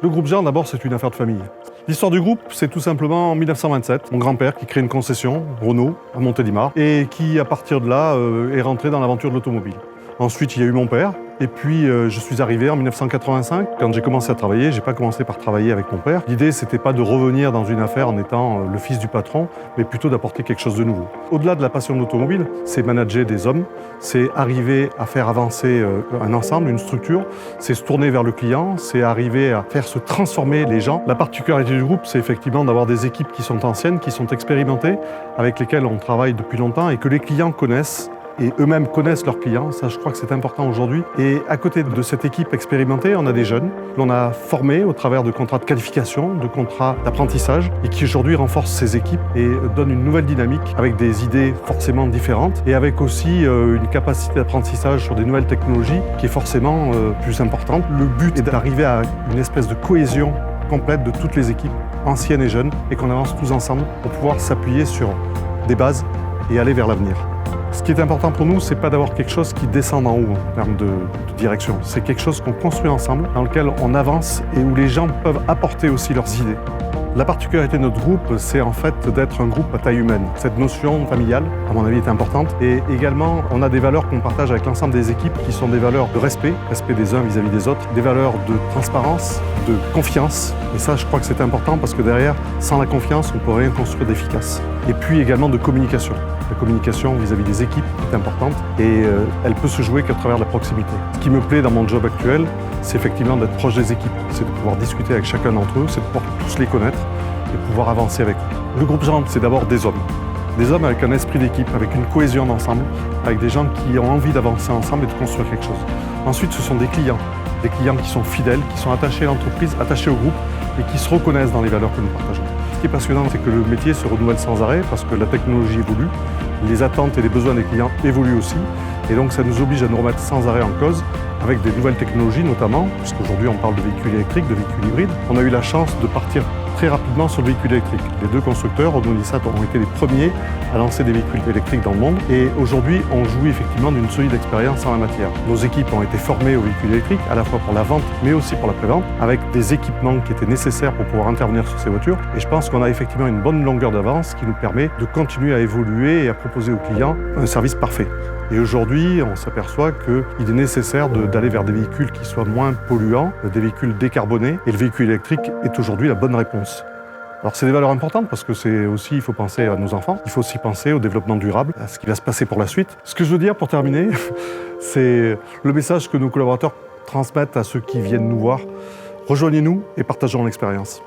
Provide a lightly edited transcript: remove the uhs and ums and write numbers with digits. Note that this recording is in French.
Le groupe Jean, d'abord, c'est une affaire de famille. L'histoire du groupe, c'est tout simplement en 1927, mon grand-père qui crée une concession, Renault, à Montélimar, et qui, à partir de là, est rentré dans l'aventure de l'automobile. Ensuite, il y a eu mon père, et puis je suis arrivé en 1985. Quand j'ai commencé à travailler, j'ai pas commencé par travailler avec mon père. L'idée, c'était pas de revenir dans une affaire en étant le fils du patron, mais plutôt d'apporter quelque chose de nouveau. Au-delà de la passion de l'automobile, c'est manager des hommes, c'est arriver à faire avancer un ensemble, une structure, c'est se tourner vers le client, c'est arriver à faire se transformer les gens. La particularité du groupe, c'est effectivement d'avoir des équipes qui sont anciennes, qui sont expérimentées, avec lesquelles on travaille depuis longtemps et que les clients connaissent. Et eux-mêmes connaissent leurs clients, ça je crois que c'est important aujourd'hui. Et à côté de cette équipe expérimentée, on a des jeunes qu'on a formés au travers de contrats de qualification, de contrats d'apprentissage et qui aujourd'hui renforcent ces équipes et donnent une nouvelle dynamique avec des idées forcément différentes et avec aussi une capacité d'apprentissage sur des nouvelles technologies qui est forcément plus importante. Le but est d'arriver à une espèce de cohésion complète de toutes les équipes, anciennes et jeunes, et qu'on avance tous ensemble pour pouvoir s'appuyer sur des bases et aller vers l'avenir. Ce qui est important pour nous, c'est pas d'avoir quelque chose qui descend en haut en termes de direction. C'est quelque chose qu'on construit ensemble, dans lequel on avance et où les gens peuvent apporter aussi leurs idées. La particularité de notre groupe, c'est en fait d'être un groupe à taille humaine. Cette notion familiale, à mon avis, est importante. Et également, on a des valeurs qu'on partage avec l'ensemble des équipes qui sont des valeurs de respect des uns vis-à-vis des autres, des valeurs de transparence, de confiance. Et ça, je crois que c'est important parce que derrière, sans la confiance, on ne peut rien construire d'efficace. Et puis également de communication. La communication vis-à-vis des équipes est importante et elle peut se jouer qu'à travers la proximité. Ce qui me plaît dans mon job actuel, c'est effectivement d'être proche des équipes. C'est de pouvoir discuter avec chacun d'entre eux, c'est de pouvoir tous les connaître et pouvoir avancer avec eux. Le groupe Jean, c'est d'abord des hommes. Des hommes avec un esprit d'équipe, avec une cohésion d'ensemble, avec des gens qui ont envie d'avancer ensemble et de construire quelque chose. Ensuite, ce sont des clients qui sont fidèles, qui sont attachés à l'entreprise, attachés au groupe et qui se reconnaissent dans les valeurs que nous partageons. Ce qui est passionnant, c'est que le métier se renouvelle sans arrêt parce que la technologie évolue, les attentes et les besoins des clients évoluent aussi. Et donc ça nous oblige à nous remettre sans arrêt en cause avec des nouvelles technologies notamment, puisqu'aujourd'hui on parle de véhicules électriques, de véhicules hybrides. On a eu la chance de partir très rapidement sur le véhicule électrique. Les deux constructeurs, Renault et Nissan, ont été les premiers à lancer des véhicules électriques dans le monde. Et aujourd'hui, on jouit effectivement d'une solide expérience en la matière. Nos équipes ont été formées aux véhicules électriques, à la fois pour la vente, mais aussi pour la prévente, avec des équipements qui étaient nécessaires pour pouvoir intervenir sur ces voitures. Et je pense qu'on a effectivement une bonne longueur d'avance qui nous permet de continuer à évoluer et à proposer aux clients un service parfait. Et aujourd'hui, on s'aperçoit qu'il est nécessaire d'aller vers des véhicules qui soient moins polluants, des véhicules décarbonés, et le véhicule électrique est aujourd'hui la bonne réponse. Alors c'est des valeurs importantes parce que c'est aussi, il faut penser à nos enfants, il faut aussi penser au développement durable, à ce qui va se passer pour la suite. Ce que je veux dire pour terminer, c'est le message que nos collaborateurs transmettent à ceux qui viennent nous voir. Rejoignez-nous et partageons l'expérience.